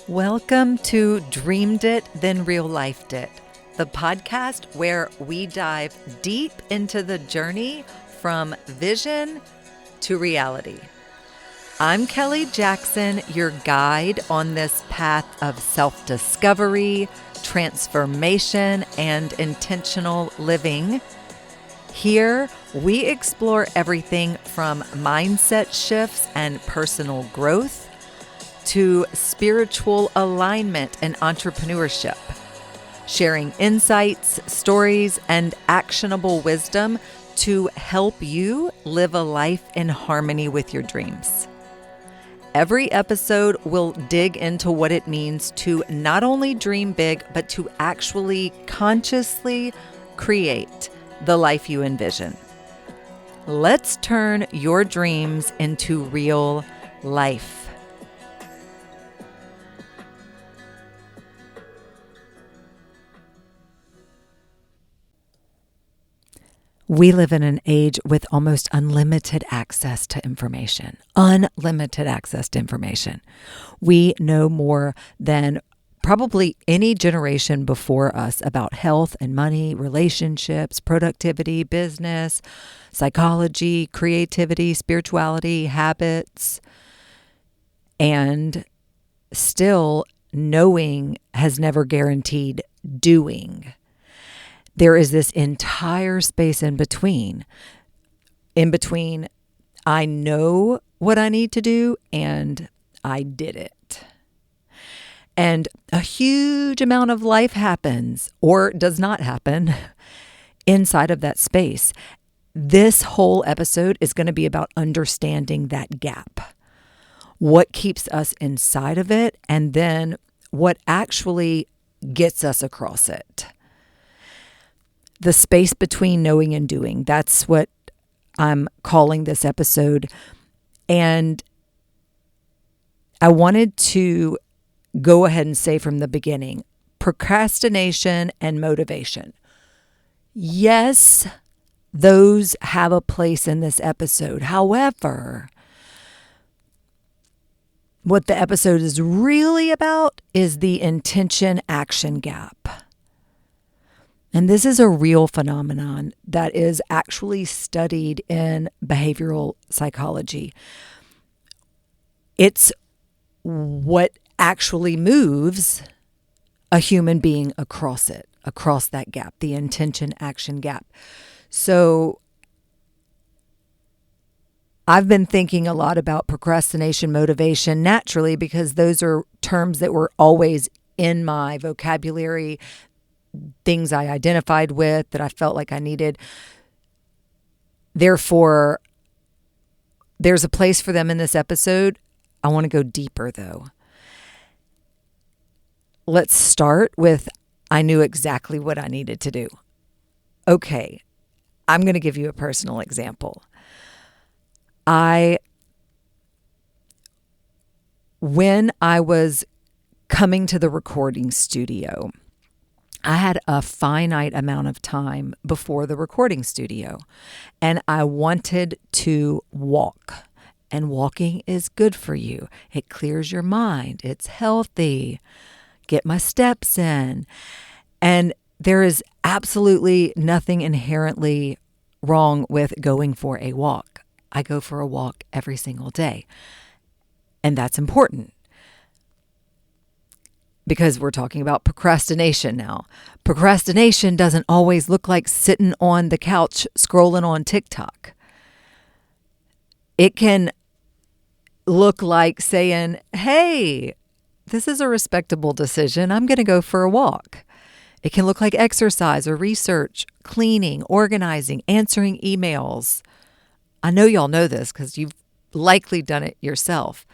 Welcome to Dreamed It, Then Real Lifed It, the podcast where we dive deep into the journey from vision to reality. I'm Kelly Jackson, your guide on this path of self-discovery, transformation, and intentional living. Here, we explore everything from mindset shifts and personal growth to spiritual alignment and entrepreneurship, sharing insights, stories, and actionable wisdom to help you live a life in harmony with your dreams. Every episode will dig into what it means to not only dream big, but to actually consciously create the life you envision. Let's turn your dreams into real life. We live in an age with almost unlimited access to information. Unlimited access to information. We know more than probably any generation before us about health and money, relationships, productivity, business, psychology, creativity, spirituality, habits. And still, knowing has never guaranteed doing. There is this entire space in between. I know what I need to do and I did it. And a huge amount of life happens or does not happen inside of that space. This whole episode is going to be about understanding that gap. What keeps us inside of it, and then what actually gets us across it. The space between knowing and doing. That's what I'm calling this episode. And I wanted to go ahead and say from the beginning, procrastination and motivation. Yes, those have a place in this episode. However, what the episode is really about is the intention-action gap. And this is a real phenomenon that is actually studied in behavioral psychology. It's what actually moves a human being across that gap, the intention-action gap. So I've been thinking a lot about procrastination, motivation, naturally, because those are terms that were always in my vocabulary, things I identified with that I felt like I needed. Therefore, there's a place for them in this episode. I want to go deeper, though. Let's start with I knew exactly what I needed to do. Okay, I'm going to give you a personal example. When I was coming to the recording studio, I had a finite amount of time before the recording studio, and I wanted to walk. And walking is good for you. It clears your mind. It's healthy. Get my steps in. And there is absolutely nothing inherently wrong with going for a walk. I go for a walk every single day. And that's important. Because we're talking about procrastination now. Procrastination doesn't always look like sitting on the couch scrolling on TikTok. It can look like saying, hey, this is a respectable decision. I'm going to go for a walk. It can look like exercise or research, cleaning, organizing, answering emails. I know y'all know this because you've likely done it yourself.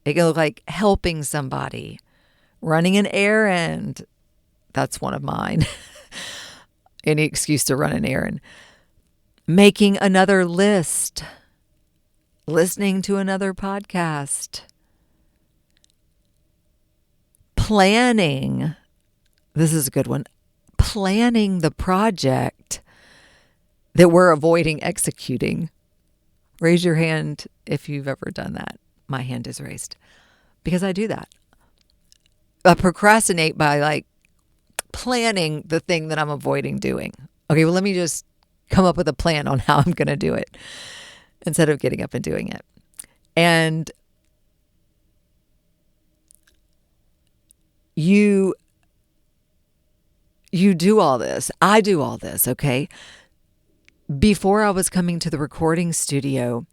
It can look like helping somebody. Running an errand. That's one of mine. Any excuse to run an errand. Making another list. Listening to another podcast. Planning. This is a good one. Planning the project that we're avoiding executing. Raise your hand if you've ever done that. My hand is raised because I do that. procrastinate by like planning the thing that I'm avoiding doing. Okay, well, let me just come up with a plan on how I'm going to do it instead of getting up and doing it. And you do all this. I do all this, okay? Before I was coming to the recording studio,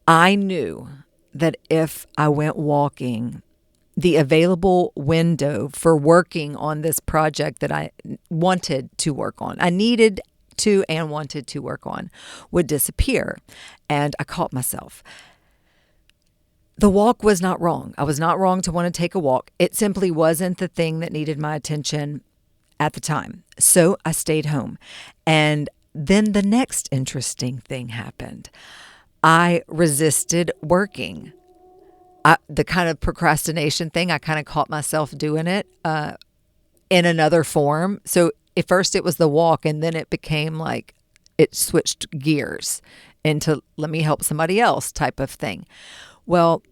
I knew that if I went walking, the available window for working on this project that I wanted to work on, I needed to and wanted to work on, would disappear. And I caught myself. The walk was not wrong. I was not wrong to want to take a walk. It simply wasn't the thing that needed my attention at the time. So I stayed home. And then the next interesting thing happened. I resisted working. The kind of procrastination thing, I kind of caught myself doing it in another form. So at first it was the walk, and then it became like it switched gears into let me help somebody else type of thing. Well,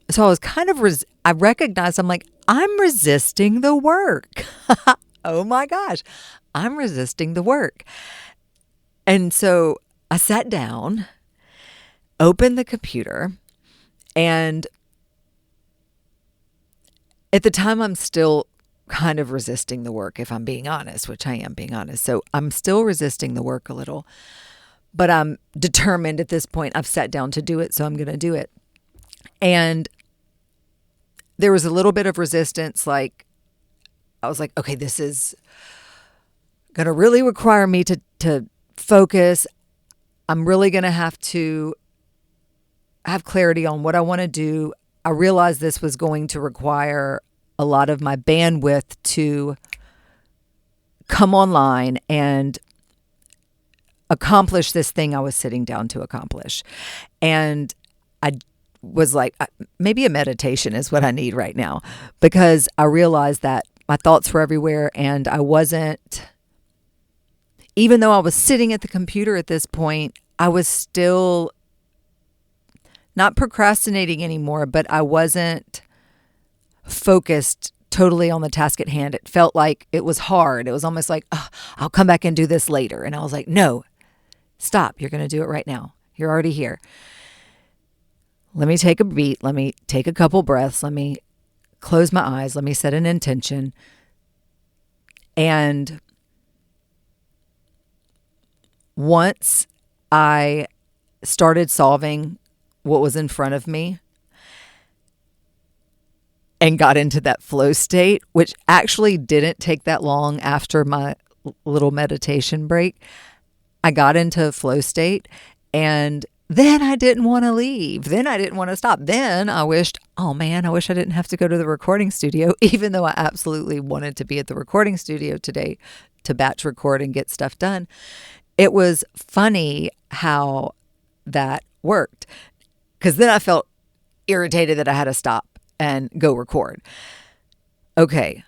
so I was kind of, I recognized, I'm like, I'm resisting the work. Oh my gosh, I'm resisting the work. And so I sat down, opened the computer, and at the time I'm still kind of resisting the work, if I'm being honest, which I am being honest. So I'm still resisting the work a little, but I'm determined at this point. I've sat down to do it, so I'm going to do it. And there was a little bit of resistance. Like, I was like, okay, this is going to really require me to focus. I'm really going to have to have clarity on what I want to do. I realized this was going to require a lot of my bandwidth to come online and accomplish this thing I was sitting down to accomplish. And I was like, maybe a meditation is what I need right now, because I realized that my thoughts were everywhere, and I wasn't, even though I was sitting at the computer at this point, I was still not procrastinating anymore, but I wasn't focused totally on the task at hand. It felt like it was hard. It was almost like, oh, I'll come back and do this later. And I was like, no, stop. You're going to do it right now. You're already here. Let me take a beat. Let me take a couple breaths. Let me close my eyes. Let me set an intention. And once I started solving what was in front of me and got into that flow state, which actually didn't take that long after my little meditation break, I got into a flow state, and then I didn't want to leave. Then I didn't want to stop. Then I wished, oh man, I wish I didn't have to go to the recording studio, even though I absolutely wanted to be at the recording studio today to batch record and get stuff done. It was funny how that worked, because then I felt irritated that I had to stop and go record. Okay.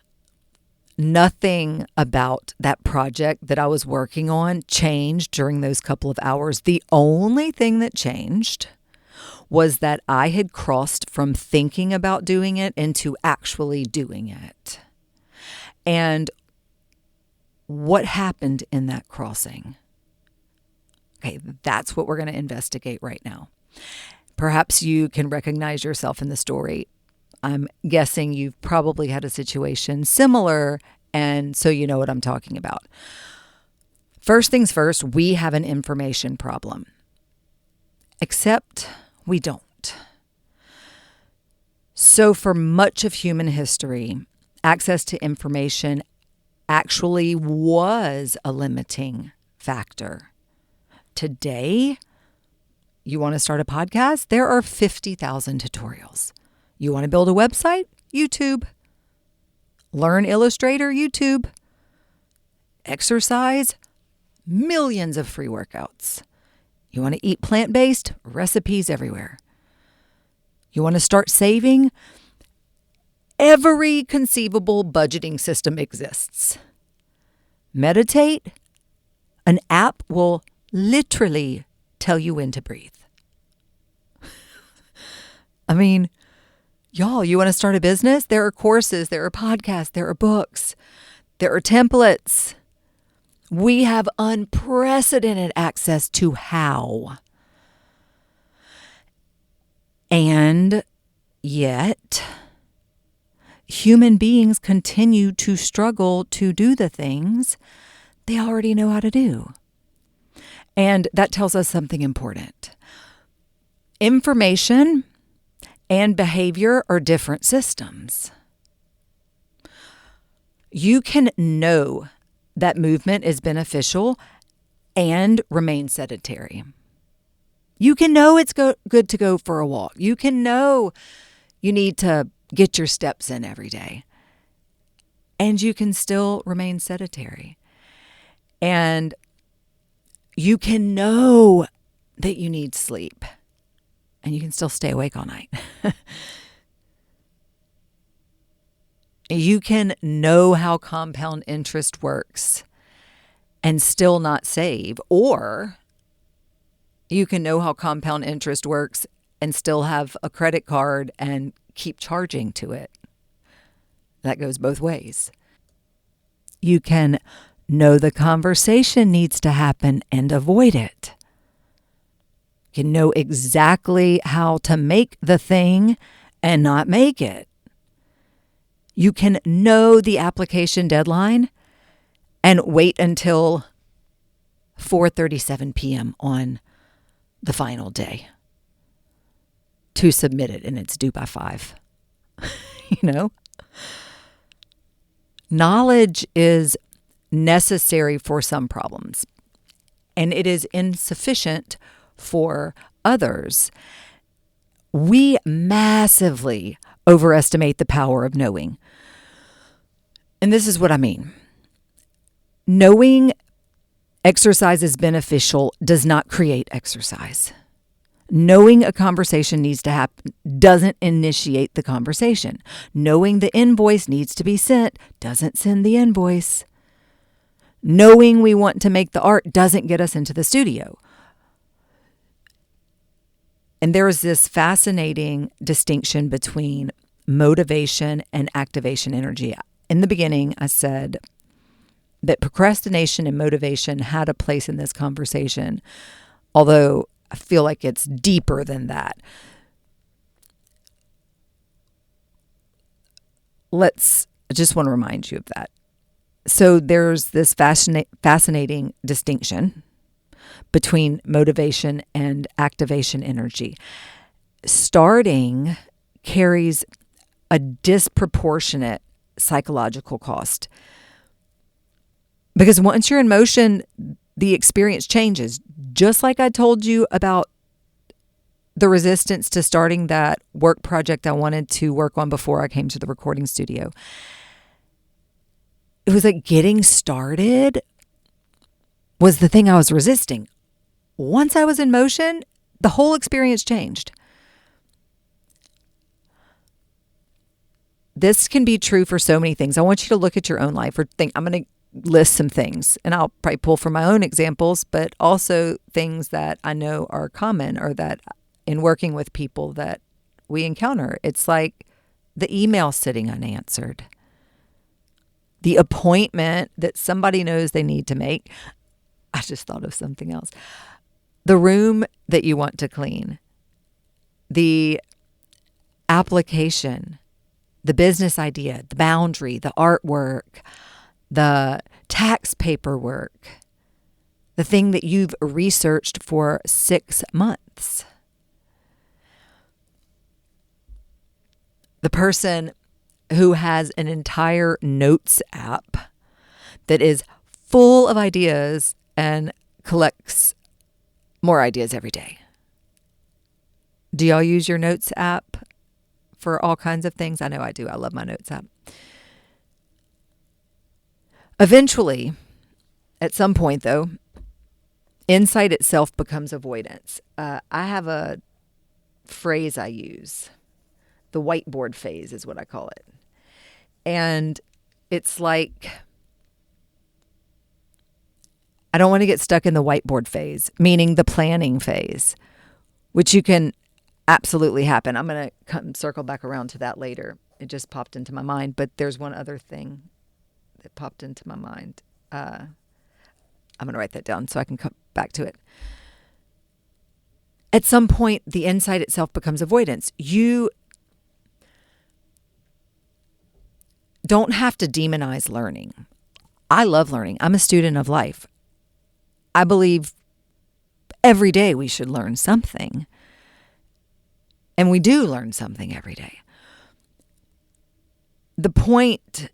Nothing about that project that I was working on changed during those couple of hours. The only thing that changed was that I had crossed from thinking about doing it into actually doing it. And what happened in that crossing? Okay, that's what we're going to investigate right now. Perhaps you can recognize yourself in the story. I'm guessing you've probably had a situation similar, and so you know what I'm talking about. First things first, we have an information problem. Except we don't. So for much of human history, access to information actually was a limiting factor. Today, you want to start a podcast? There are 50,000 tutorials. You want to build a website? YouTube. Learn Illustrator? YouTube. Exercise? Millions of free workouts. You want to eat plant-based? Recipes everywhere. You want to start saving? Every conceivable budgeting system exists. Meditate? An app will literally tell you when to breathe. I mean, Y'all, you want to start a business? There are courses, there are podcasts, there are books, there are templates. We have unprecedented access to how. And yet, human beings continue to struggle to do the things they already know how to do. And that tells us something important. Information and behavior are different systems. You can know that movement is beneficial and remain sedentary. You can know it's good to go for a walk. You can know you need to get your steps in every day. And you can still remain sedentary. And you can know that you need sleep. And you can still stay awake all night. You can know how compound interest works and still not save. Or you can know how compound interest works and still have a credit card and keep charging to it. That goes both ways. You can know the conversation needs to happen and avoid it. You can know exactly how to make the thing and not make it. You can know the application deadline and wait until 4:37 p.m. on the final day to submit it, and it's due by 5. Knowledge is necessary for some problems, and it is insufficient for others. We massively overestimate the power of knowing. And this is what I mean. Knowing exercise is beneficial does not create exercise. Knowing a conversation needs to happen doesn't initiate the conversation. Knowing the invoice needs to be sent doesn't send the invoice. Knowing we want to make the art doesn't get us into the studio. And there is this fascinating distinction between motivation and activation energy. In the beginning, I said that procrastination and motivation had a place in this conversation, although I feel like it's deeper than that. I just want to remind you of that. So there's this fascinating distinction between motivation and activation energy. Starting carries a disproportionate psychological cost. Because once you're in motion, the experience changes. Just like I told you about the resistance to starting that work project I wanted to work on before I came to the recording studio. It was like getting started was the thing I was resisting. Once I was in motion, the whole experience changed. This can be true for so many things. I want you to look at your own life or think. I'm going to list some things, and I'll probably pull from my own examples, but also things that I know are common or that in working with people that we encounter. It's like the email sitting unanswered, the appointment that somebody knows they need to make. I just thought of something else. The room that you want to clean, the application, the business idea, the boundary, the artwork, the tax paperwork, the thing that you've researched for 6 months. The person who has an entire notes app that is full of ideas and collects more ideas every day. Do y'all use your notes app for all kinds of things? I know I do. I love my notes app. Eventually, at some point though, insight itself becomes avoidance. I have a phrase I use. The whiteboard phase is what I call it. And it's like, I don't want to get stuck in the whiteboard phase, meaning the planning phase, which you can absolutely happen. I'm going to come circle back around to that later. It just popped into my mind, but there's one other thing that popped into my mind. I'm going to write that down so I can come back to it. At some point, the insight itself becomes avoidance. You don't have to demonize learning. I love learning. I'm a student of life. I believe every day we should learn something. And we do learn something every day. The point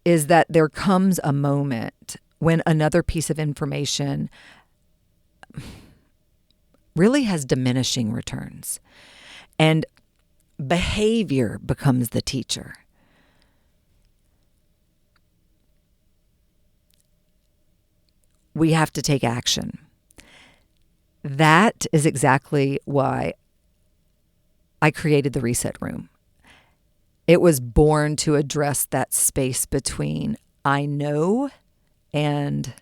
is that there comes a moment when another piece of information really has diminishing returns. And behavior becomes the teacher. We have to take action. That is exactly why I created the Reset Room. It was born to address that space between I know and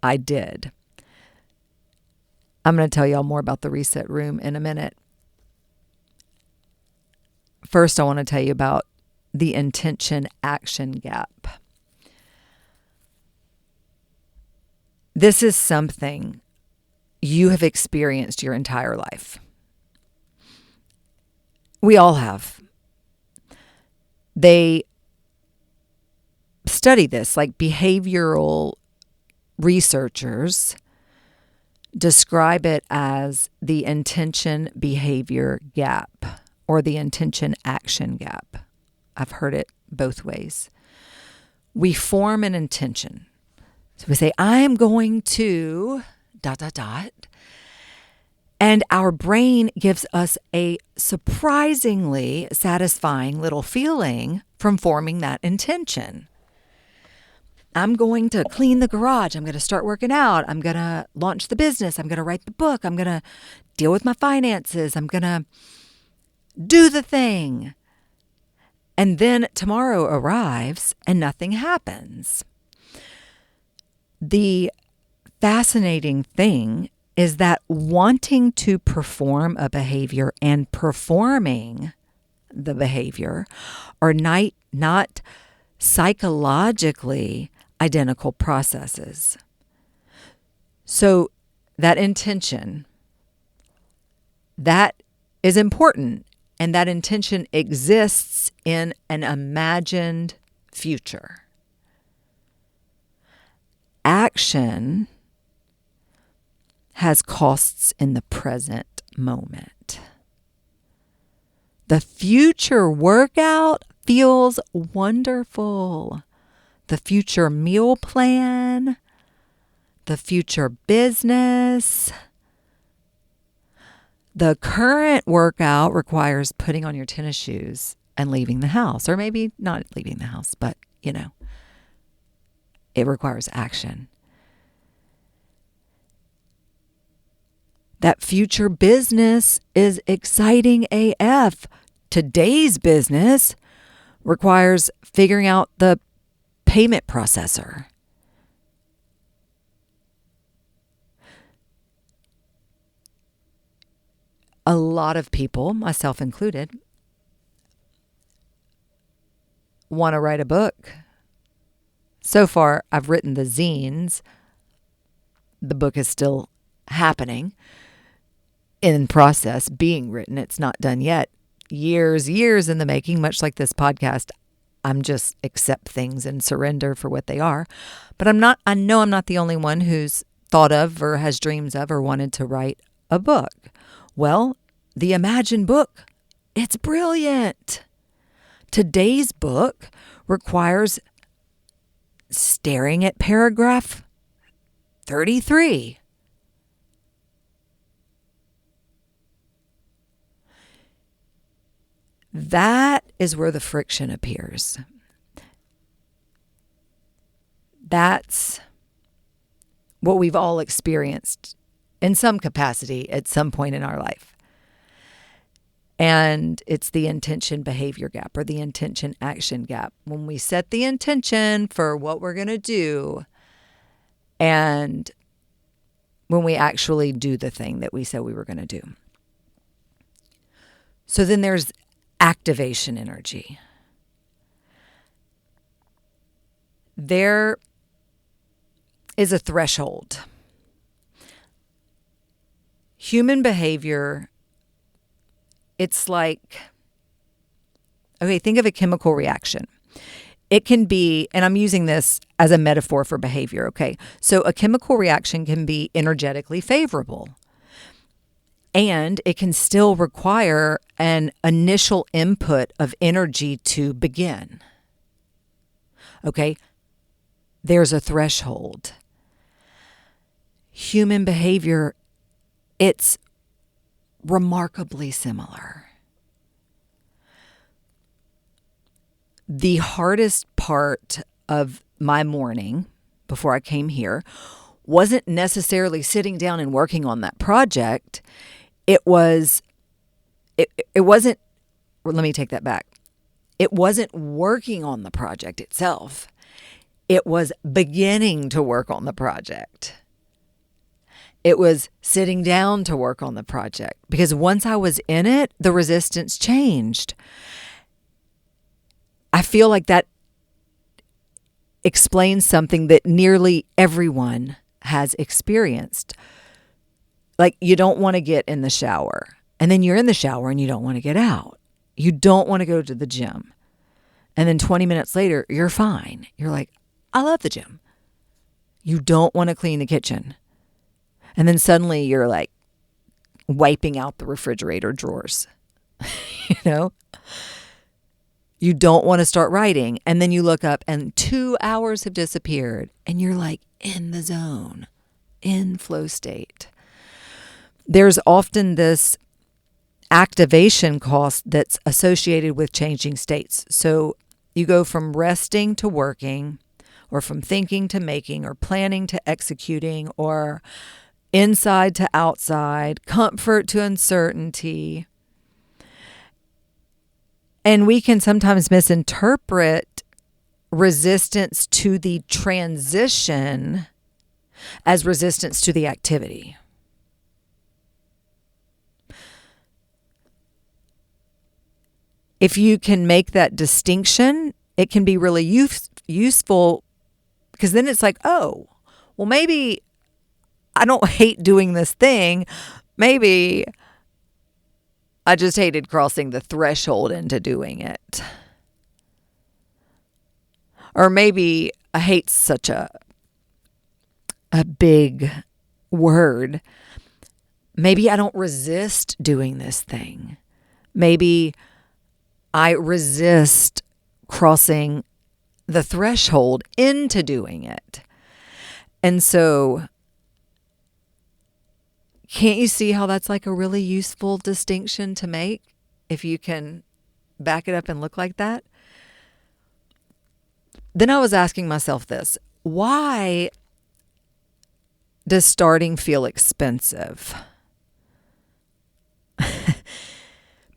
I did. I'm going to tell y'all more about the Reset Room in a minute. First, I want to tell you about the intention action gap. This is something you have experienced your entire life. We all have. They study this, like behavioral researchers describe it as the intention behavior gap or the intention action gap. I've heard it both ways. We form an intention. So we say, I am going to ... And our brain gives us a surprisingly satisfying little feeling from forming that intention. I'm going to clean the garage. I'm going to start working out. I'm going to launch the business. I'm going to write the book. I'm going to deal with my finances. I'm going to do the thing. And then tomorrow arrives and nothing happens. The fascinating thing is that wanting to perform a behavior and performing the behavior are not psychologically identical processes. So that intention, that is important, and that intention exists in an imagined future. Action has costs in the present moment. The future workout feels wonderful. The future meal plan, the future business. The current workout requires putting on your tennis shoes and leaving the house, or maybe not leaving the house, but it requires action. That future business is exciting AF. Today's business requires figuring out the payment processor. A lot of people, myself included, want to write a book. So far, I've written the zines. The book is still happening, in process, being written. It's not done yet. Years in the making, much like this podcast. I'm just accept things and surrender for what they are. But I know I'm not the only one who's thought of or has dreams of or wanted to write a book. Well, the imagined book, it's brilliant. Today's book requires staring at paragraph 33. That is where the friction appears. That's what we've all experienced in some capacity at some point in our life. And it's the intention behavior gap or the intention action gap. When we set the intention for what we're going to do and when we actually do the thing that we said we were going to do. So then there's activation energy. There is a threshold. Human behavior, it's like, okay, think of a chemical reaction. It can be, and I'm using this as a metaphor for behavior, okay? So a chemical reaction can be energetically favorable, and it can still require an initial input of energy to begin. Okay? There's a threshold. Human behavior, it's remarkably similar. The hardest part of my morning before I came here wasn't necessarily sitting down and working on that project. It wasn't, let me take that back. It wasn't working on the project itself. It was beginning to work on the project. It was sitting down to work on the project, because once I was in it, the resistance changed. I feel like that explains something that nearly everyone has experienced. Like, you don't want to get in the shower, and then you're in the shower and you don't want to get out. You don't want to go to the gym. And then 20 minutes later, you're fine. You're like, I love the gym. You don't want to clean the kitchen. And then suddenly you're like wiping out the refrigerator drawers. You know? You don't want to start writing. And then you look up and 2 hours have disappeared. And you're like in the zone, in flow state. There's often this activation cost that's associated with changing states. So you go from resting to working, or from thinking to making, or planning to executing, or inside to outside, comfort to uncertainty. And we can sometimes misinterpret resistance to the transition as resistance to the activity. If you can make that distinction, it can be really useful, because then it's like, oh, well, maybe I don't hate doing this thing. Maybe I just hated crossing the threshold into doing it. Or maybe I hate such a big word. Maybe I don't resist doing this thing. Maybe I resist crossing the threshold into doing it. And so, can't you see how that's like a really useful distinction to make if you can back it up and look like that? Then I was asking myself this: why does starting feel expensive?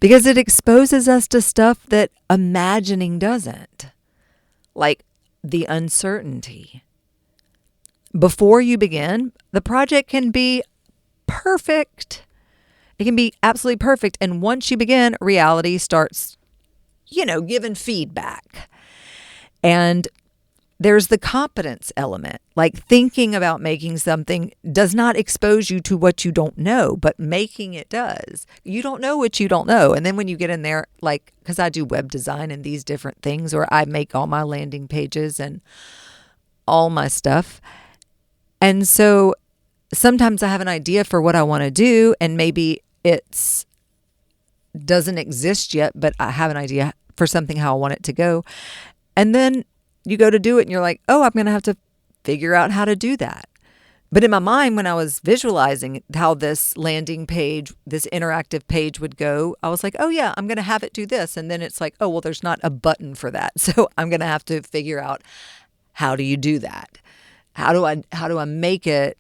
Because it exposes us to stuff that imagining doesn't, like the uncertainty. Before you begin, the project can be perfect. It can be absolutely perfect. And once you begin, reality starts, giving feedback. And there's the competence element. Like, thinking about making something does not expose you to what you don't know, but making it does. You don't know what you don't know. And then when you get in there, like, because I do web design and these different things, or I make all my landing pages and all my stuff. And so sometimes I have an idea for what I want to do, and maybe it's doesn't exist yet, but I have an idea for something, how I want it to go. And then you go to do it and you're like, oh, I'm going to have to figure out how to do that. But in my mind, when I was visualizing how this landing page, this interactive page would go, I was like, oh yeah, I'm going to have it do this. And then it's like, oh, well, there's not a button for that. So I'm going to have to figure out, how do you do that? How do I make it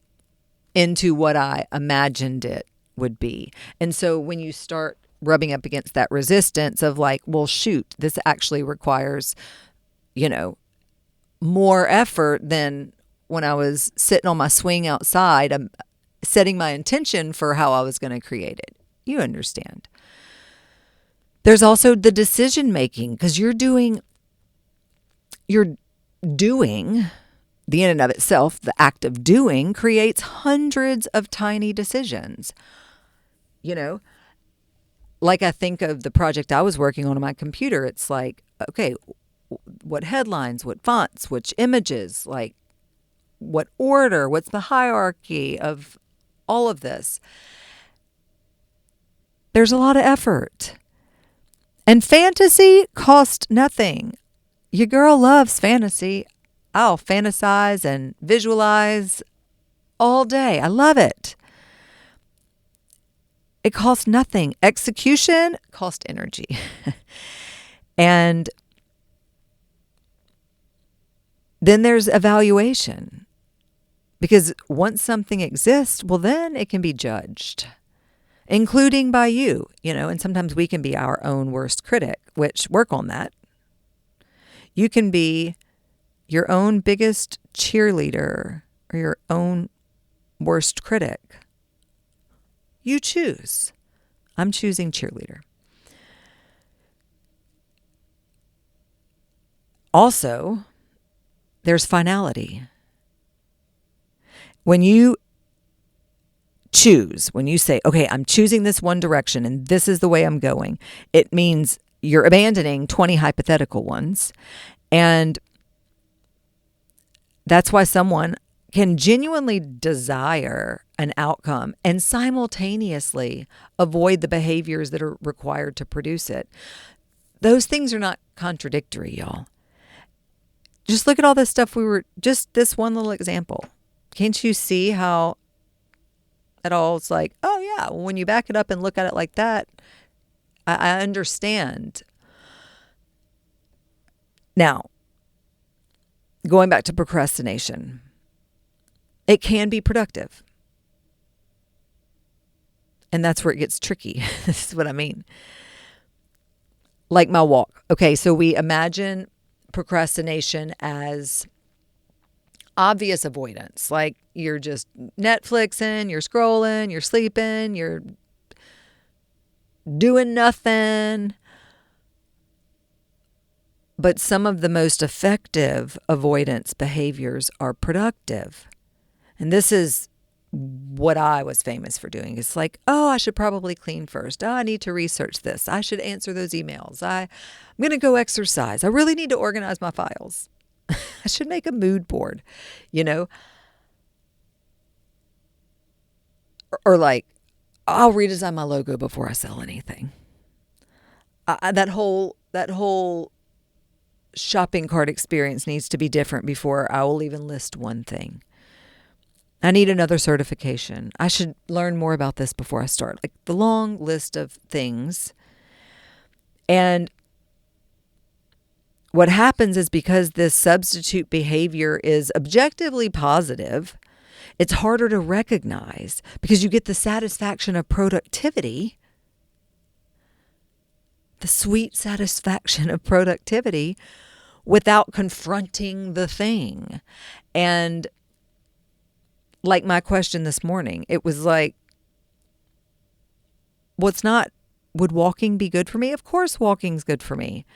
into what I imagined it would be? And so when you start rubbing up against that resistance of like, well, shoot, this actually requires, more effort than when I was sitting on my swing outside, setting my intention for how I was going to create it. You understand. There's also the decision making, because you're doing the in and of itself, the act of doing creates hundreds of tiny decisions. You know, like I think of the project I was working on my computer. It's like, okay, what headlines, what fonts, which images, like what order, what's the hierarchy of all of this. There's a lot of effort. And fantasy costs nothing. Your girl loves fantasy. I'll fantasize and visualize all day. I love it. It costs nothing. Execution costs energy. And then there's evaluation. Because once something exists, well, then it can be judged, including by you, and sometimes we can be our own worst critic, which work on that. You can be your own biggest cheerleader or your own worst critic. You choose. I'm choosing cheerleader. Also, there's finality. When you choose, when you say, okay, I'm choosing this one direction and this is the way I'm going, it means you're abandoning 20 hypothetical ones. And that's why someone can genuinely desire an outcome and simultaneously avoid the behaviors that are required to produce it. Those things are not contradictory, y'all. Just look at all this stuff just this one little example. Can't you see how it all is like, oh yeah, when you back it up and look at it like that, I understand. Now, going back to procrastination, it can be productive. And that's where it gets tricky. This is what I mean. Like my walk. Okay, so we imagine procrastination as obvious avoidance. Like you're just Netflixing, you're scrolling, you're sleeping, you're doing nothing. But some of the most effective avoidance behaviors are productive. And this is what I was famous for doing. It's like, oh, I should probably clean first. Oh, I need to research this. I should answer those emails. I'm going to go exercise. I really need to organize my files. I should make a mood board, Or like, I'll redesign my logo before I sell anything. That whole shopping cart experience needs to be different before I will even list one thing. I need another certification. I should learn more about this before I start. Like the long list of things. And what happens is because this substitute behavior is objectively positive, it's harder to recognize because you get the satisfaction of productivity, the sweet satisfaction of productivity without confronting the thing. And like my question this morning, it was like, would walking be good for me? Of course walking's good for me.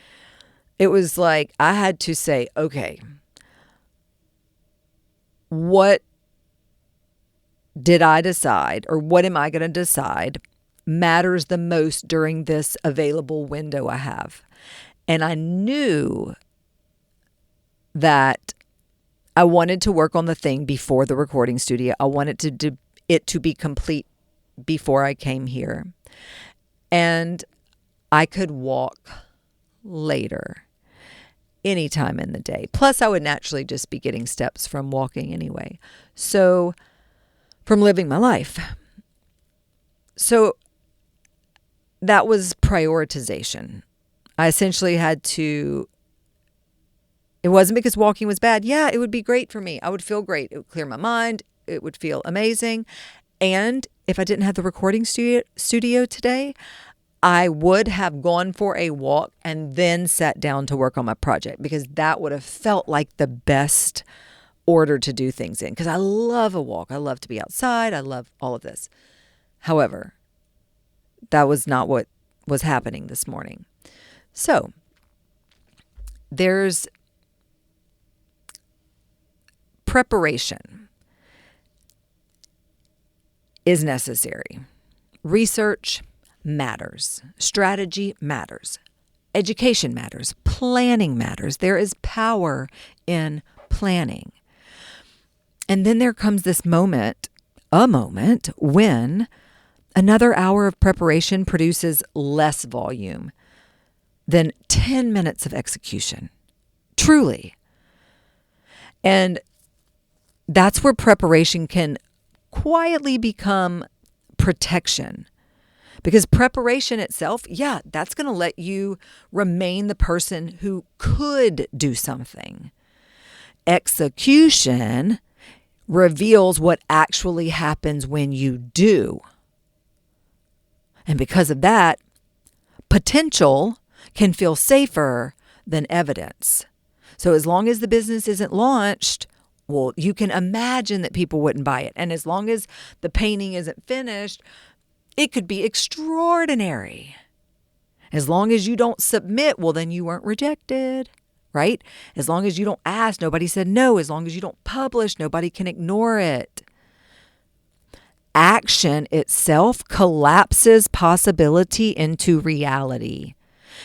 It was like I had to say, okay, what did I decide or what am I going to decide matters the most during this available window I have? And I knew that I wanted to work on the thing before the recording studio. I wanted it to be complete before I came here. And I could walk later, anytime in the day. Plus, I would naturally just be getting steps from walking anyway. So, from living my life. So, that was prioritization. I essentially had to. It wasn't because walking was bad. Yeah, it would be great for me. I would feel great. It would clear my mind. It would feel amazing. And if I didn't have the recording studio today, I would have gone for a walk and then sat down to work on my project because that would have felt like the best order to do things in. Because I love a walk. I love to be outside. I love all of this. However, that was not what was happening this morning. So there's preparation is necessary. Research matters. Strategy matters. Education matters. Planning matters. There is power in planning. And then there comes this moment, when another hour of preparation produces less volume than 10 minutes of execution. Truly. And that's where preparation can quietly become protection. Because preparation itself, that's going to let you remain the person who could do something. Execution reveals what actually happens when you do. And because of that, potential can feel safer than evidence. So as long as the business isn't launched, well, you can imagine that people wouldn't buy it. And as long as the painting isn't finished, it could be extraordinary. As long as you don't submit, well, then you weren't rejected, right? As long as you don't ask, nobody said no. As long as you don't publish, nobody can ignore it. Action itself collapses possibility into reality.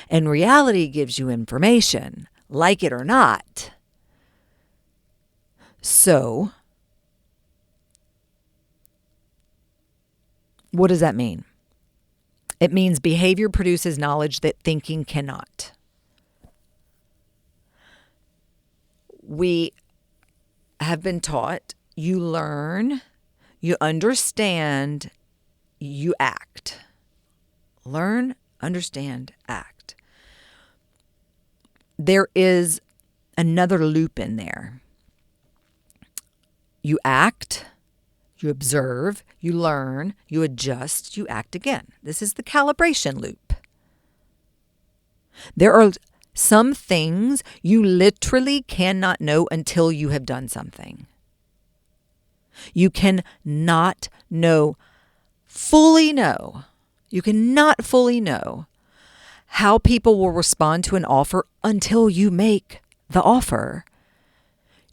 And reality gives you information, like it or not. So, what does that mean? It means behavior produces knowledge that thinking cannot. We have been taught you learn, you understand, you act. Learn, understand, act. There is another loop in there. You act, you observe, you learn, you adjust, you act again. This is the calibration loop. There are some things you literally cannot know until you have done something. You cannot fully know how people will respond to an offer until you make the offer.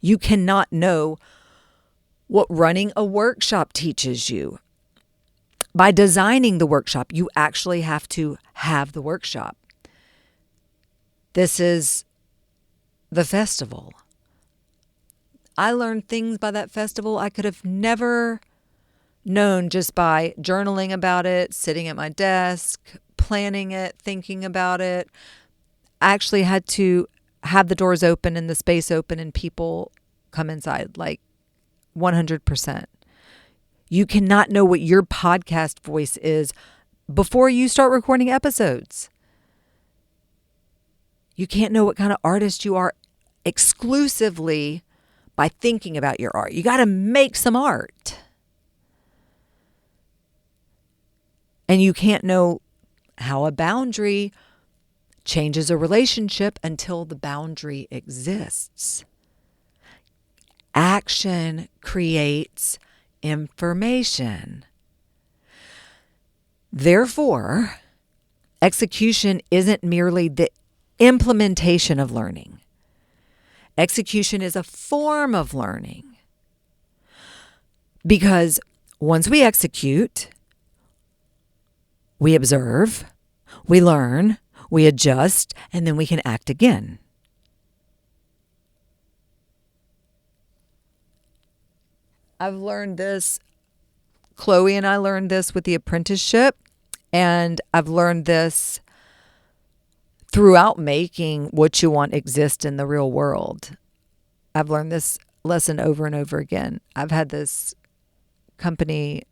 You cannot know what running a workshop teaches you. By designing the workshop, you actually have to have the workshop. This is the festival. I learned things by that festival I could have never known just by journaling about it, sitting at my desk, planning it, thinking about it. I actually had to have the doors open and the space open and people come inside, like 100%. You cannot know what your podcast voice is before you start recording episodes. You can't know what kind of artist you are exclusively by thinking about your art. You got to make some art. And you can't know how a boundary changes a relationship until the boundary exists. Action creates information. Therefore, execution isn't merely the implementation of learning. Execution is a form of learning. Because once we execute, we observe, we learn, we adjust, and then we can act again. I've learned this. Chloe and I learned this with the apprenticeship, and I've learned this throughout making what you want exist in the real world. I've learned this lesson over and over again. I've had this company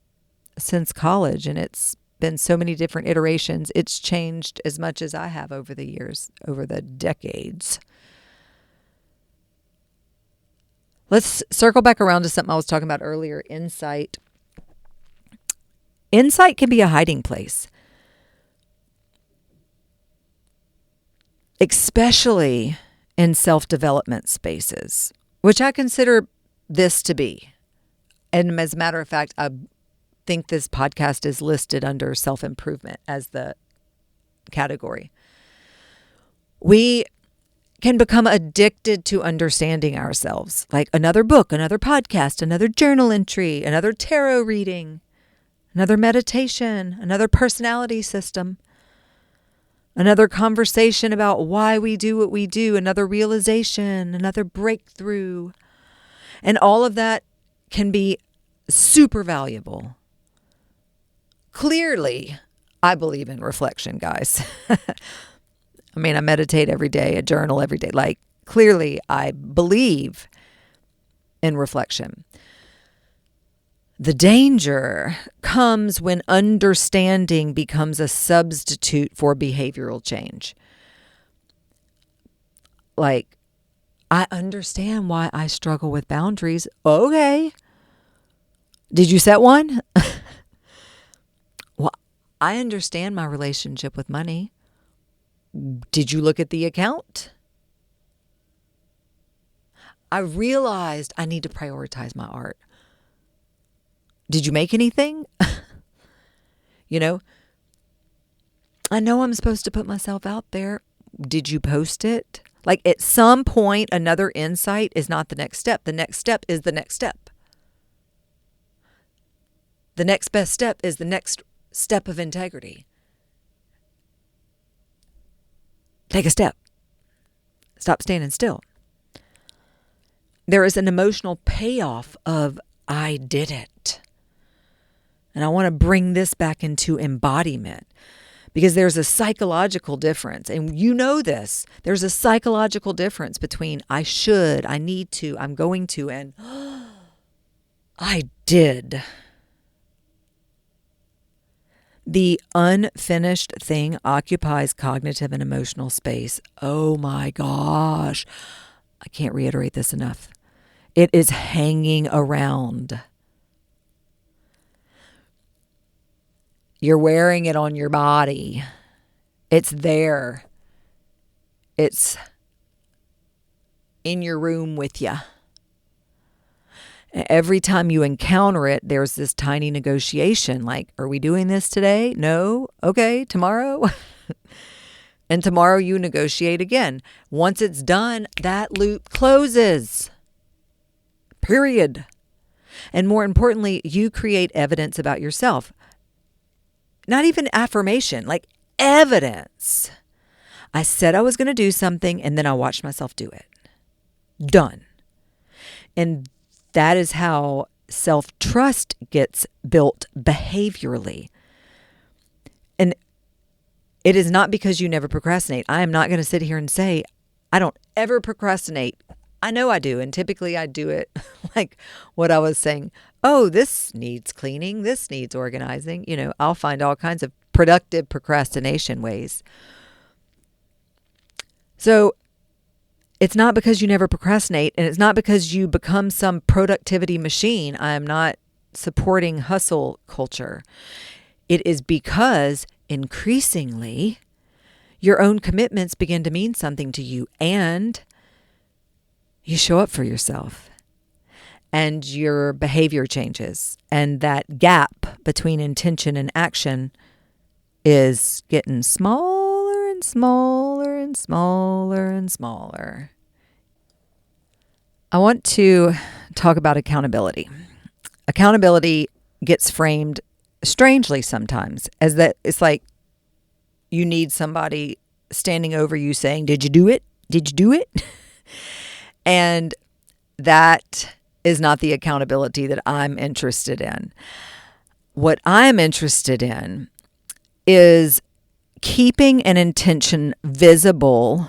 since college, and it's been so many different iterations. It's changed as much as I have over the years, over the decades. Let's circle back around to something I was talking about earlier, insight. Insight can be a hiding place, especially in self-development spaces, which I consider this to be. And as a matter of fact, I think this podcast is listed under self-improvement as the category. We can become addicted to understanding ourselves, like another book, another podcast, another journal entry, another tarot reading, another meditation, another personality system, another conversation about why we do what we do, another realization, another breakthrough. And all of that can be super valuable. Clearly, I believe in reflection, guys. I mean, I meditate every day, I journal every day. Like, clearly, I believe in reflection. The danger comes when understanding becomes a substitute for behavioral change. Like, I understand why I struggle with boundaries. Okay. Did you set one? Well, I understand my relationship with money. Did you look at the account? I realized I need to prioritize my art. Did you make anything? I know I'm supposed to put myself out there. Did you post it? Like, at some point, another insight is not the next step. The next step is the next step. The next best step is the next step of integrity. Take a step. Stop standing still. There is an emotional payoff of I did it. And I want to bring this back into embodiment because there's a psychological difference. And you know this. There's a psychological difference between I should, I need to, I'm going to, and I did. The unfinished thing occupies cognitive and emotional space. Oh my gosh. I can't reiterate this enough. It is hanging around. You're wearing it on your body. It's there. It's in your room with you. Every time you encounter it, there's this tiny negotiation. Like, are we doing this today? No? Okay, tomorrow? And tomorrow you negotiate again. Once it's done, that loop closes. Period. And more importantly, you create evidence about yourself. Not even affirmation, like evidence. I said I was going to do something and then I watched myself do it. Done. And that is how self-trust gets built behaviorally. And it is not because you never procrastinate. I am not going to sit here and say, I don't ever procrastinate. I know I do. And typically I do it like what I was saying. Oh, this needs cleaning. This needs organizing. I'll find all kinds of productive procrastination ways. So it's not because you never procrastinate, and it's not because you become some productivity machine. I am not supporting hustle culture. It is because increasingly your own commitments begin to mean something to you, and you show up for yourself, and your behavior changes, and that gap between intention and action is getting smaller and smaller and smaller and smaller. I want to talk about accountability. Accountability gets framed strangely sometimes as that it's like you need somebody standing over you saying, "Did you do it? Did you do it?" And that is not the accountability that I'm interested in. What I'm interested in is keeping an intention visible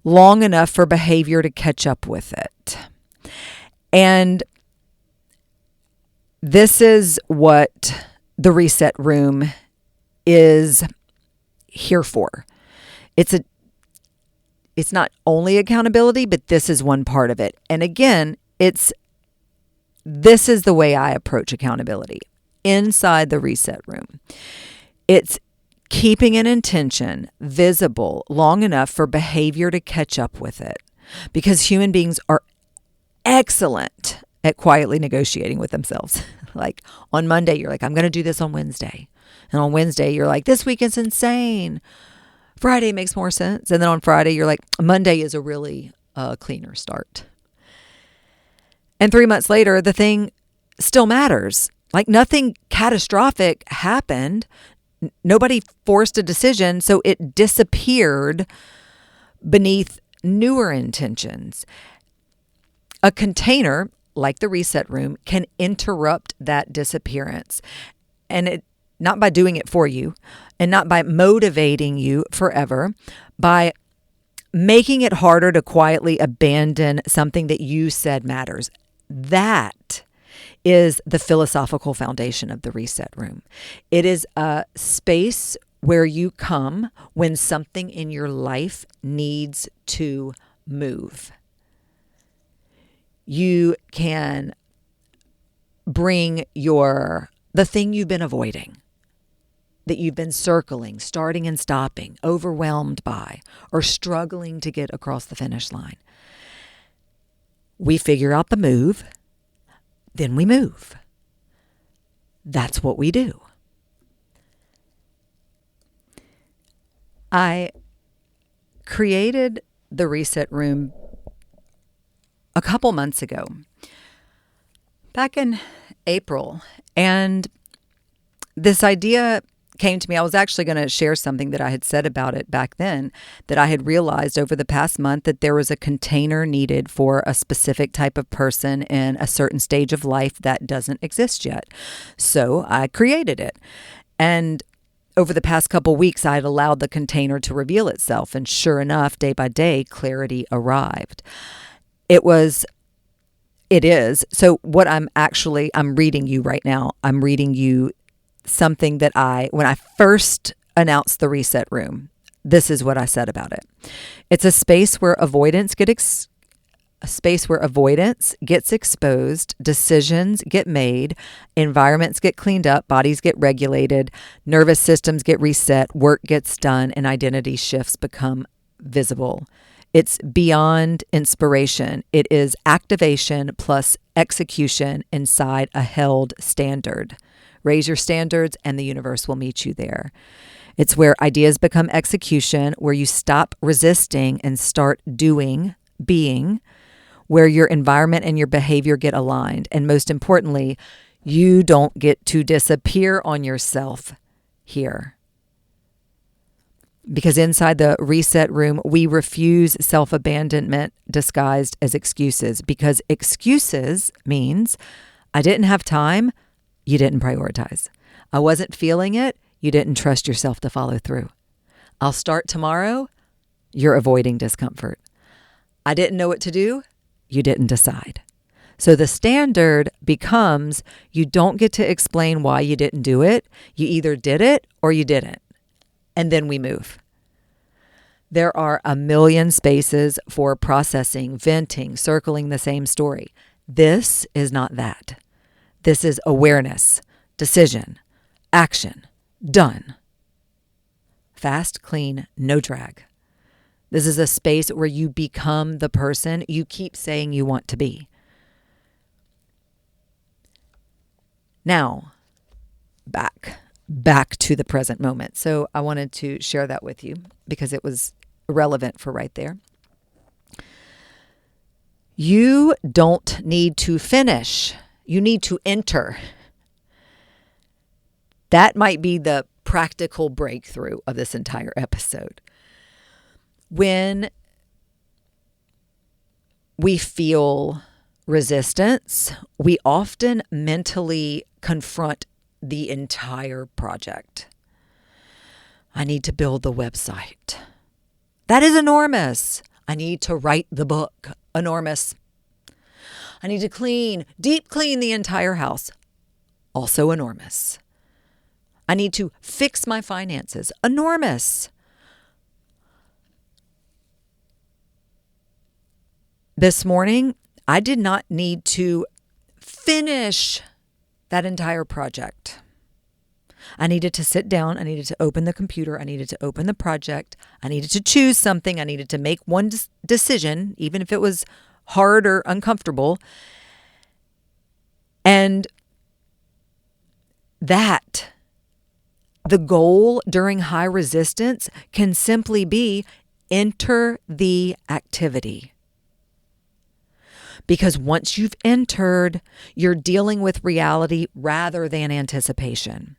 long enough for behavior to catch up with it. And this is what the reset room is here for. It's not only accountability, but this is one part of it. And again, this is the way I approach accountability inside the reset room. It's keeping an intention visible long enough for behavior to catch up with it. Because human beings are excellent at quietly negotiating with themselves. Like on Monday, you're like, I'm going to do this on Wednesday. And on Wednesday, you're like, this week is insane. Friday makes more sense. And then on Friday, you're like, Monday is a really cleaner start. And 3 months later, the thing still matters. Like nothing catastrophic happened. Nobody forced a decision, so it disappeared beneath newer intentions. A container, like the reset room, can interrupt that disappearance. And it not by doing it for you and not by motivating you forever, by making it harder to quietly abandon something that you said matters. That is the philosophical foundation of the reset room. It is a space where you come when something in your life needs to move. You can bring the thing you've been avoiding, that you've been circling, starting and stopping, overwhelmed by, or struggling to get across the finish line. We figure out the move, then we move. That's what we do. I created the reset room a couple months ago, back in April, and this idea came to me. I was actually going to share something that I had said about it back then, that I had realized over the past month that there was a container needed for a specific type of person in a certain stage of life that doesn't exist yet. So I created it. And over the past couple weeks, I had allowed the container to reveal itself. And sure enough, day by day, clarity arrived. It is. So what I'm reading you right now. I'm reading you something that when I first announced the reset room, this is what I said about it. It's a space where avoidance gets exposed, decisions get made, environments get cleaned up, bodies get regulated, nervous systems get reset, work gets done, and identity shifts become visible. It's beyond inspiration. It is activation plus execution inside a held standard. Raise your standards and the universe will meet you there. It's where ideas become execution, where you stop resisting and start being, where your environment and your behavior get aligned. And most importantly, you don't get to disappear on yourself here. Because inside the reset room, we refuse self-abandonment disguised as excuses. Because excuses means I didn't have time, you didn't prioritize. I wasn't feeling it, you didn't trust yourself to follow through. I'll start tomorrow, you're avoiding discomfort. I didn't know what to do, you didn't decide. So the standard becomes you don't get to explain why you didn't do it. You either did it or you didn't. And then we move. There are a million spaces for processing, venting, circling the same story. This is not that. This is awareness, decision, action, done. Fast, clean, no drag. This is a space where you become the person you keep saying you want to be. Now, back to the present moment. So I wanted to share that with you because it was relevant for right there. You don't need to finish. You need to enter. That might be the practical breakthrough of this entire episode. When we feel resistance, we often mentally confront the entire project. I need to build the website. That is enormous. I need to write the book. Enormous. I need to deep clean the entire house. Also enormous. I need to fix my finances. Enormous. This morning, I did not need to finish that entire project. I needed to sit down. I needed to open the computer. I needed to open the project. I needed to choose something. I needed to make one decision, even if it was hard or uncomfortable. And that the goal during high resistance can simply be enter the activity. Because once you've entered, you're dealing with reality rather than anticipation.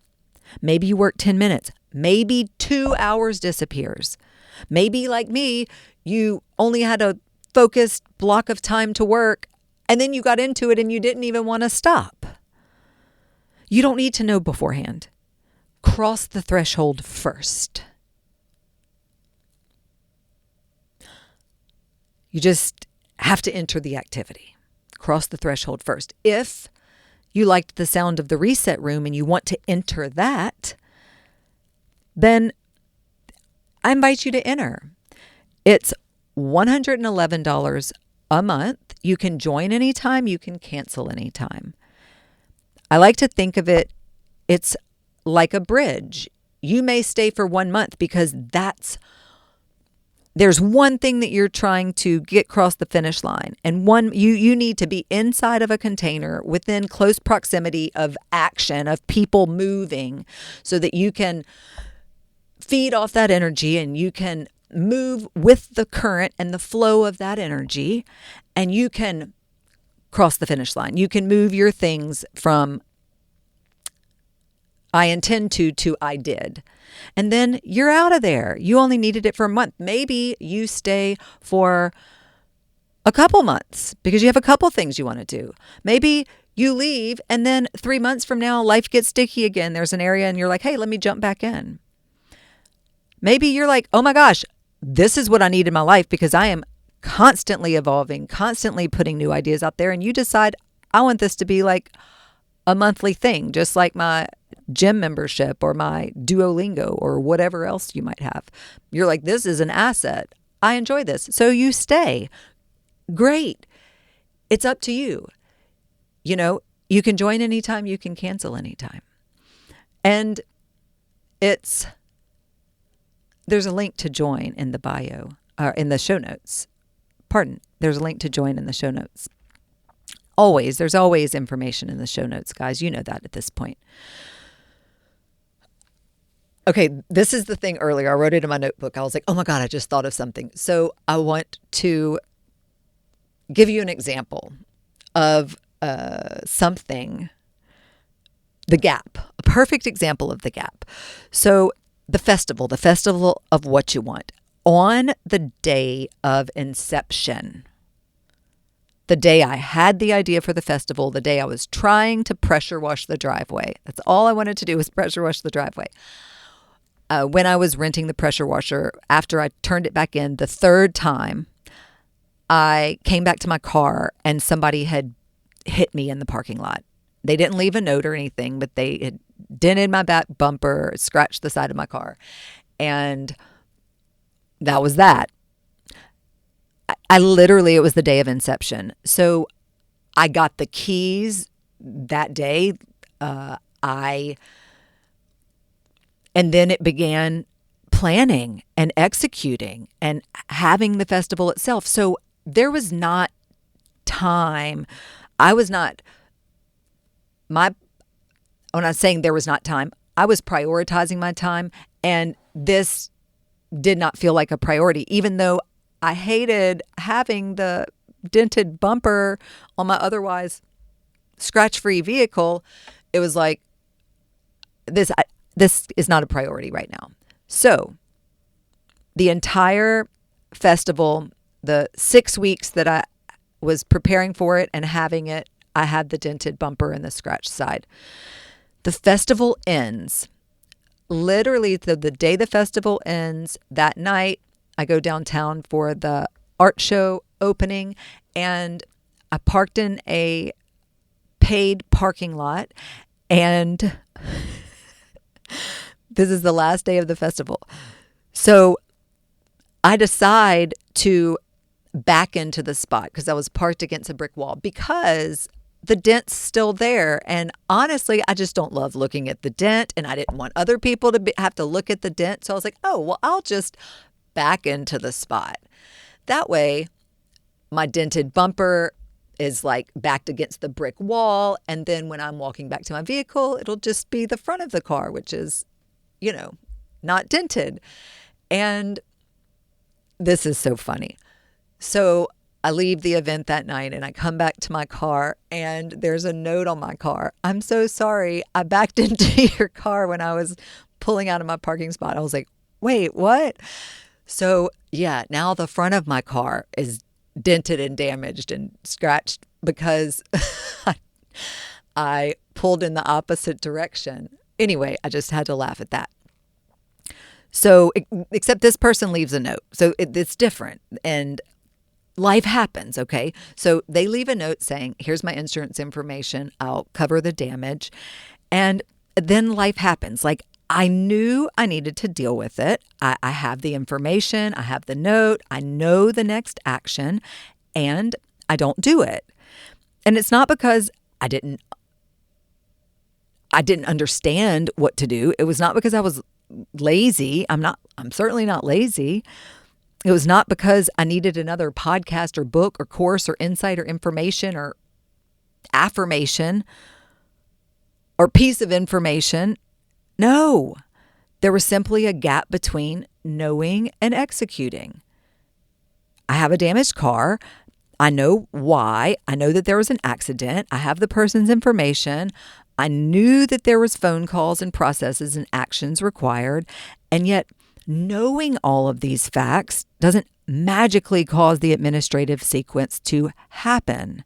Maybe you work 10 minutes. Maybe 2 hours disappears. Maybe, like me, you only had a focused block of time to work, and then you got into it and you didn't even want to stop. You don't need to know beforehand. Cross the threshold first. You just have to enter the activity. Cross the threshold first. If you liked the sound of the reset room and you want to enter that, then I invite you to enter. It's $111 a month. You can join anytime. You can cancel anytime. I like to think of it's like a bridge. You may stay for 1 month because there's one thing that you're trying to get across the finish line. And you need to be inside of a container within close proximity of action, of people moving, so that you can feed off that energy and you can move with the current and the flow of that energy, and you can cross the finish line. You can move your things from I intend to I did. And then you're out of there. You only needed it for a month. Maybe you stay for a couple months because you have a couple things you want to do. Maybe you leave and then 3 months from now, life gets sticky again. There's an area and you're like, hey, let me jump back in. Maybe you're like, oh my gosh, this is what I need in my life because I am constantly evolving, constantly putting new ideas out there. And you decide, I want this to be like a monthly thing, just like my gym membership or my Duolingo or whatever else you might have. You're like, this is an asset. I enjoy this. So you stay. Great. It's up to you. You know, you can join anytime, you can cancel anytime. And there's a link to join in the bio, in the show notes. There's a link to join in the show notes. There's always information in the show notes, guys. You know that at this point. Okay, this is the thing earlier. I wrote it in my notebook. I was like, oh my God, I just thought of something. So I want to give you an example of something, the gap, a perfect example of the gap. So the festival of what you want. On the day of inception, the day I had the idea for the festival, the day I was trying to pressure wash the driveway. That's all I wanted to do was pressure wash the driveway. When I was renting the pressure washer, after I turned it back in the third time, I came back to my car and somebody had hit me in the parking lot. They didn't leave a note or anything, but they had dented my back bumper, scratched the side of my car. And that was that. I literally, it was the day of inception. So I got the keys that day. And then it began planning and executing and having the festival itself. So there was not time. When I'm saying there was not time, I was prioritizing my time, and this did not feel like a priority, even though I hated having the dented bumper on my otherwise scratch-free vehicle. It was like, this is not a priority right now. So the entire festival, the 6 weeks that I was preparing for it and having it, I had the dented bumper and the scratch side. The festival ends. Literally, the day the festival ends, that night, I go downtown for the art show opening, and I parked in a paid parking lot, and this is the last day of the festival. So I decide to back into the spot because I was parked against a brick wall because the dent's still there. And honestly, I just don't love looking at the dent, and I didn't want other people to have to look at the dent. So I was like, oh, well, I'll just back into the spot. That way, my dented bumper is like backed against the brick wall. And then when I'm walking back to my vehicle, it'll just be the front of the car, which is not dented. And this is so funny. So I leave the event that night and I come back to my car and there's a note on my car. I'm so sorry. I backed into your car when I was pulling out of my parking spot. I was like, wait, what? So yeah, now the front of my car is dented and damaged and scratched because I pulled in the opposite direction. Anyway, I just had to laugh at that. So, except this person leaves a note. So it's different. And life happens, okay? So they leave a note saying, here's my insurance information. I'll cover the damage. And then life happens. Like, I knew I needed to deal with it. I have the information. I have the note. I know the next action. And I don't do it. And it's not because I didn't understand what to do. It was not because I was lazy. I'm certainly not lazy. It was not because I needed another podcast or book or course or insight or information or affirmation or piece of information. No, there was simply a gap between knowing and executing. I have a damaged car. I know why. I know that there was an accident. I have the person's information. I knew that there was phone calls and processes and actions required. And yet knowing all of these facts doesn't magically cause the administrative sequence to happen.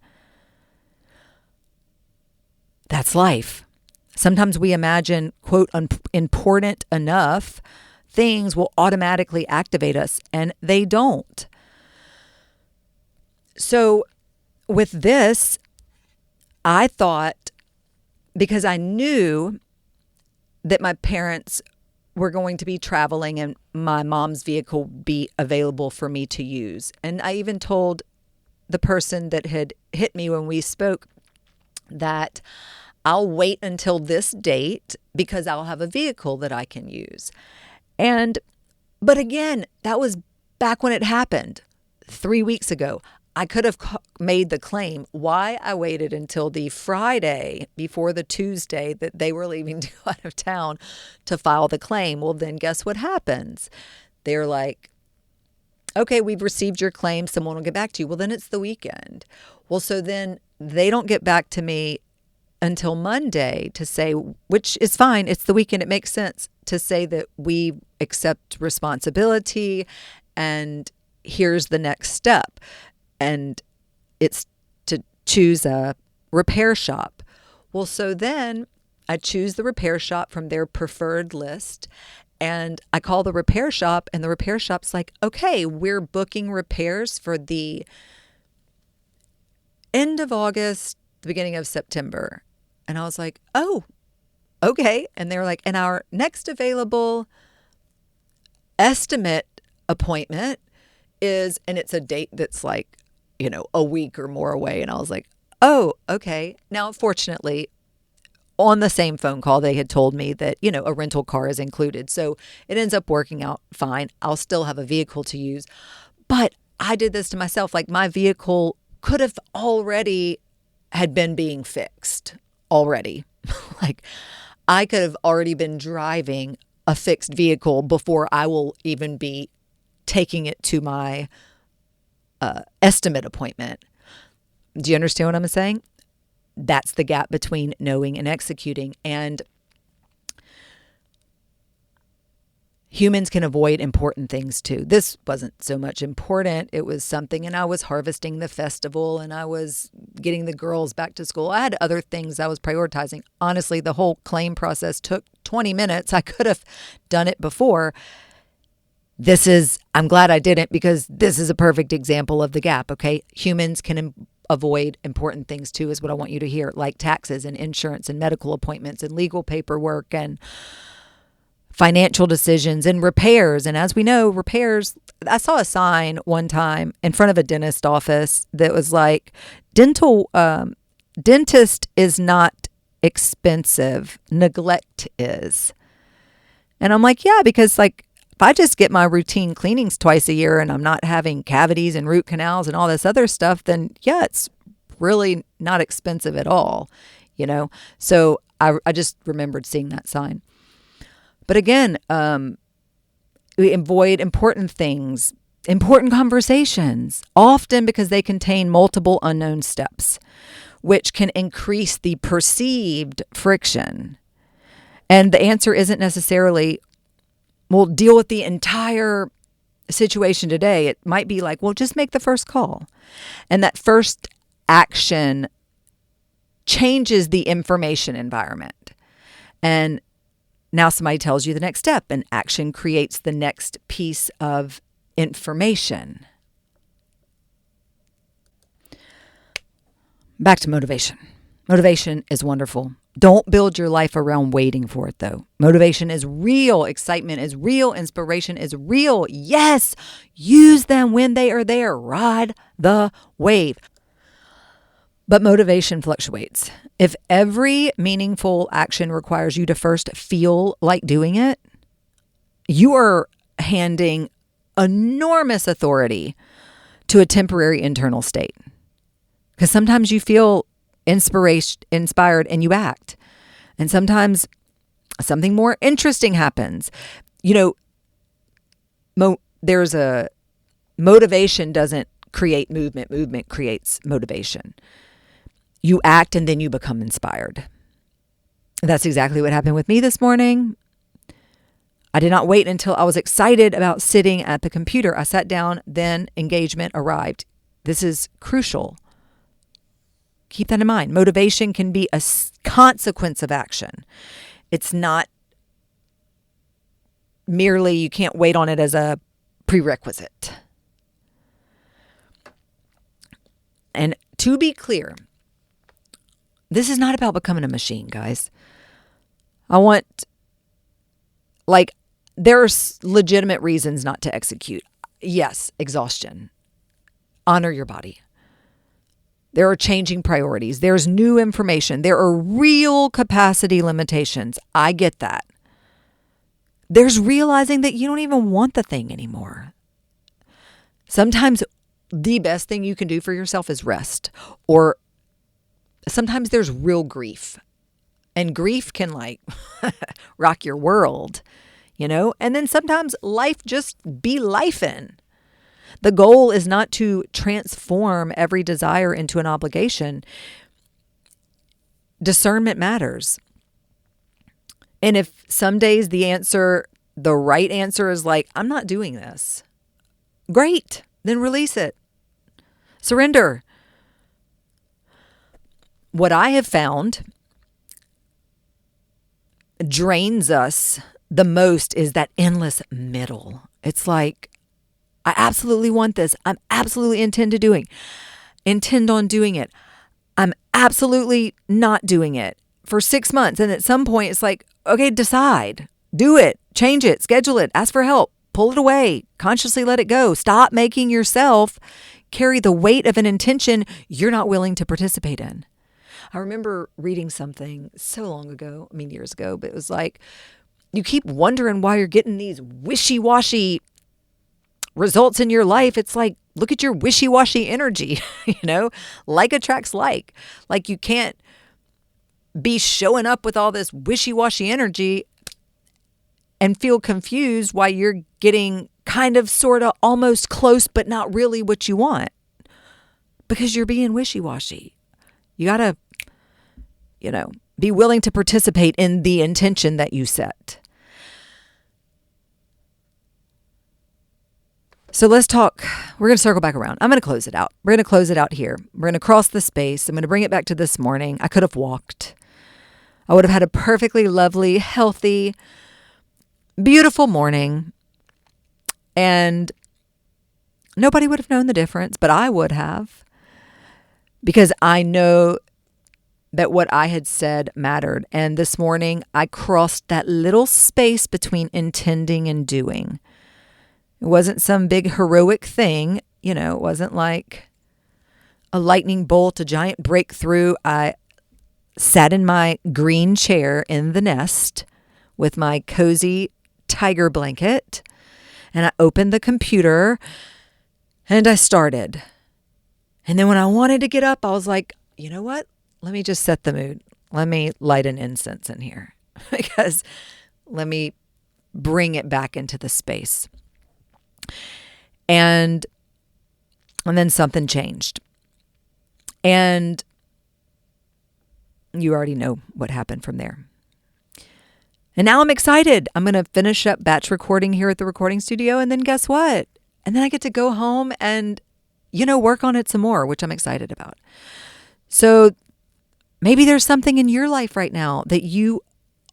That's life. Sometimes we imagine, quote, important enough things will automatically activate us, and they don't. So with this, I thought, because I knew that my parents were going to be traveling and my mom's vehicle be available for me to use. And I even told the person that had hit me when we spoke that I'll wait until this date because I'll have a vehicle that I can use. But again, that was back when it happened 3 weeks ago. I could have made the claim. Why I waited until the Friday before the Tuesday that they were leaving to go out of town to file the claim. Well, then guess what happens? They're like, okay, we've received your claim. Someone will get back to you. Well, then it's the weekend. Well, so then they don't get back to me until Monday to say, which is fine. It's the weekend. It makes sense to say that we accept responsibility and here's the next step. And it's to choose a repair shop. Well, so then I choose the repair shop from their preferred list. And I call the repair shop, and the repair shop's like, okay, we're booking repairs for the end of August, the beginning of September. And I was like, oh, okay. And they were like, and our next available estimate appointment is, and it's a date that's like, a week or more away. And I was like, oh, okay. Now, fortunately, on the same phone call, they had told me that, a rental car is included. So it ends up working out fine. I'll still have a vehicle to use. But I did this to myself. Like, my vehicle could have already had been being fixed already. Like, I could have already been driving a fixed vehicle before I will even be taking it to my estimate appointment. Do you understand what I'm saying? That's the gap between knowing and executing. And humans can avoid important things too. This wasn't so much important. It was something, and I was harvesting the festival and I was getting the girls back to school. I had other things I was prioritizing. Honestly, the whole claim process took 20 minutes. I could have done it before. I'm glad I didn't, because this is a perfect example of the gap, okay? Humans can avoid important things too, is what I want you to hear, like taxes and insurance and medical appointments and legal paperwork and financial decisions and repairs. And as we know, repairs, I saw a sign one time in front of a dentist office that was like, dentist is not expensive, neglect is. And I'm like, yeah, because like, if I just get my routine cleanings twice a year and I'm not having cavities and root canals and all this other stuff, then yeah, it's really not expensive at all, So I just remembered seeing that sign. But again, we avoid important things, important conversations, often because they contain multiple unknown steps, which can increase the perceived friction. And the answer isn't necessarily, well, deal with the entire situation today. It might be like, well, just make the first call. And that first action changes the information environment. And now somebody tells you the next step, and action creates the next piece of information. Back to motivation. Motivation is wonderful. Don't build your life around waiting for it, though. Motivation is real. Excitement is real. Inspiration is real. Yes, use them when they are there. Ride the wave. But motivation fluctuates. If every meaningful action requires you to first feel like doing it, you are handing enormous authority to a temporary internal state. Because sometimes you feel inspired and you act. And sometimes something more interesting happens. There's a motivation doesn't create movement. Movement creates motivation. You act and then you become inspired. That's exactly what happened with me this morning. I did not wait until I was excited about sitting at the computer. I sat down, then engagement arrived. This is crucial. Keep that in mind. Motivation can be a consequence of action. It's not merely, you can't wait on it as a prerequisite. And to be clear, this is not about becoming a machine, guys. There are legitimate reasons not to execute. Yes, exhaustion. Honor your body. There are changing priorities. There's new information. There are real capacity limitations. I get that. There's realizing that you don't even want the thing anymore. Sometimes the best thing you can do for yourself is rest. Or sometimes there's real grief. And grief can rock your world, And then sometimes life just be lifing. The goal is not to transform every desire into an obligation. Discernment matters. And if some days the right answer is I'm not doing this, great, then release it. Surrender. What I have found drains us the most is that endless middle. It's I absolutely want this. I'm absolutely intend on doing it. I'm absolutely not doing it for 6 months. And at some point it's okay, decide, do it, change it, schedule it, ask for help, pull it away, consciously let it go. Stop making yourself carry the weight of an intention you're not willing to participate in. I remember reading something so long ago, years ago, but it was you keep wondering why you're getting these wishy-washy results in your life. It's look at your wishy-washy energy, like attracts like. You can't be showing up with all this wishy-washy energy and feel confused why you're getting kind of, sort of, almost close, but not really what you want. Because you're being wishy-washy. You got to, be willing to participate in the intention that you set. So let's talk. We're going to circle back around. I'm going to close it out. We're going to close it out here. We're going to cross the space. I'm going to bring it back to this morning. I could have walked. I would have had a perfectly lovely, healthy, beautiful morning. And nobody would have known the difference, but I would have. Because I know that what I had said mattered. And this morning, I crossed that little space between intending and doing. It wasn't some big heroic thing. It wasn't like a lightning bolt, a giant breakthrough. I sat in my green chair in the nest with my cozy tiger blanket, and I opened the computer and I started. And then when I wanted to get up, I was like, you know what? Let me just set the mood. Let me light an incense in here because let me bring it back into the space. And then something changed. And you already know what happened from there. And now I'm excited. I'm going to finish up batch recording here at the recording studio. And then guess what? And then I get to go home and, work on it some more, which I'm excited about. So maybe there's something in your life right now that you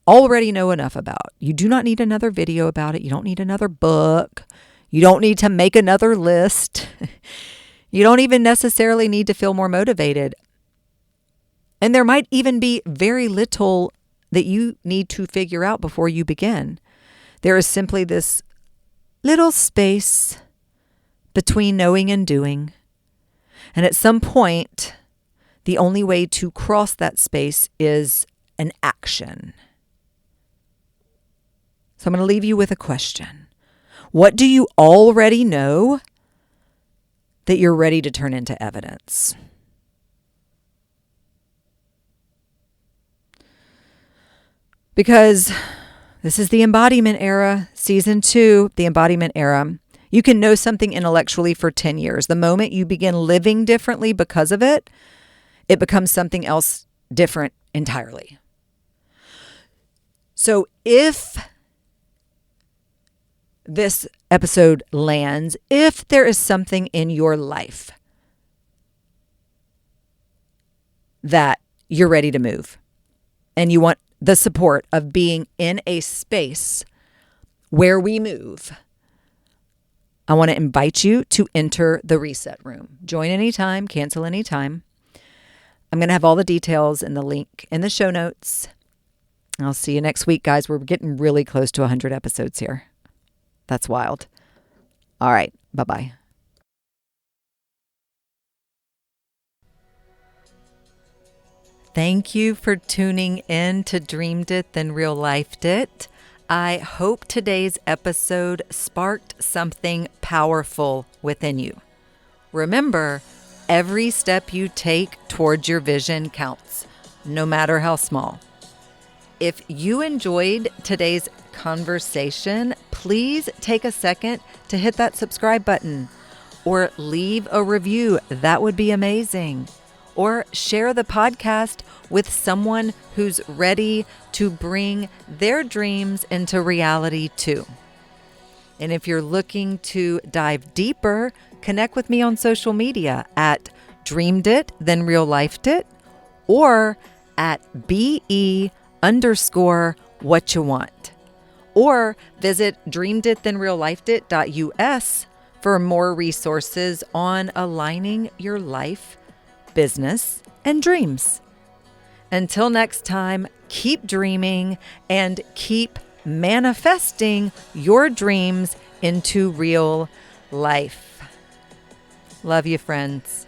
already know enough about. You do not need another video about it. You don't need another book. You don't need to make another list. You don't even necessarily need to feel more motivated. And there might even be very little that you need to figure out before you begin. There is simply this little space between knowing and doing. And at some point, the only way to cross that space is an action. So I'm going to leave you with a question. What do you already know that you're ready to turn into evidence? Because this is the embodiment era, season 2, the embodiment era. You can know something intellectually for 10 years. The moment you begin living differently because of it, it becomes something else different entirely. So if this episode lands, if there is something in your life that you're ready to move and you want the support of being in a space where we move, I want to invite you to enter the reset room. Join anytime, cancel anytime. I'm going to have all the details in the link in the show notes. I'll see you next week, guys. We're getting really close to 100 episodes here. That's wild. All right. Bye-bye. Thank you for tuning in to Dreamed It, Then Real Lifed It. I hope today's episode sparked something powerful within you. Remember, every step you take towards your vision counts, no matter how small. If you enjoyed today's conversation, please take a second to hit that subscribe button or leave a review. That would be amazing. Or share the podcast with someone who's ready to bring their dreams into reality too. And if you're looking to dive deeper, connect with me on social media at Dreamed It, Then Real Lifed It, or at BE_what you want. Or visit dreameditthenreallifedit.us for more resources on aligning your life, business, and dreams. Until next time, keep dreaming and keep manifesting your dreams into real life. Love you, friends.